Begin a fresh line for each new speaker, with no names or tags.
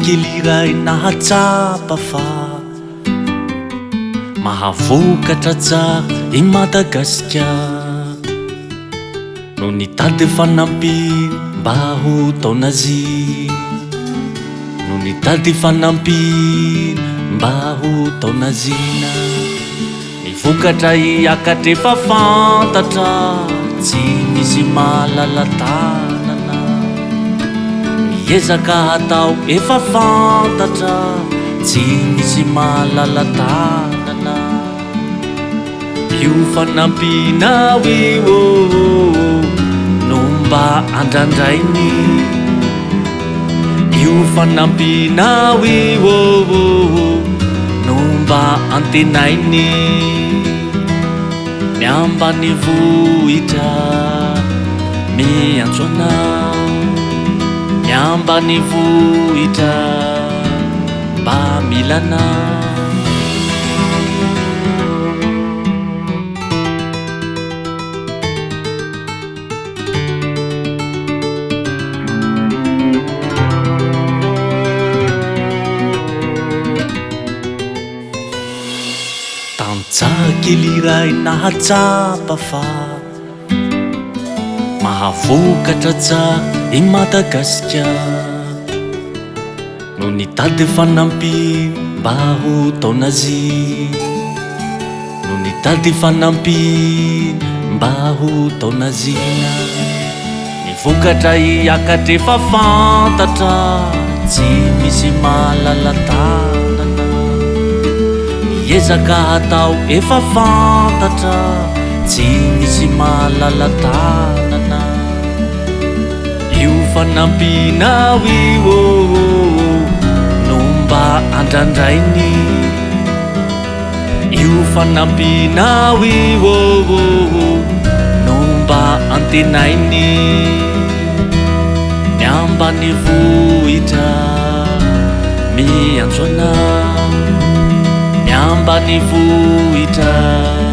keliray nahatsapa fa mahavokatra tsara I Madagasikara no nitady fanampiny mba ho taonazy no nitady fanampiny mba ho taonazina nivokatra iakatra efa fantatra tsy misy malalatanana miezaka hatao efa fantatra tsy misy malalatanana io fanampina io no mba andrandrainy io fanampina io no mba antenainy ny ambany vohitra miantso anao ny ambany vohitra mba milanao Tantsara kely iray nahatsapa fa mahavokatra tsara I Madagasikara no nitady fanampiny mba ho taonazy no nitady fanampiny mba ho taonazina nivokatra iakatra efa fantatra tsy misy malalatanana miezaka hatao efa fantatra tsy misy malalatanana io fanampina io no mba andrandrainy io fanampina io no mba antenainy ny ambany vohitra miantso anao ny ambany vohitra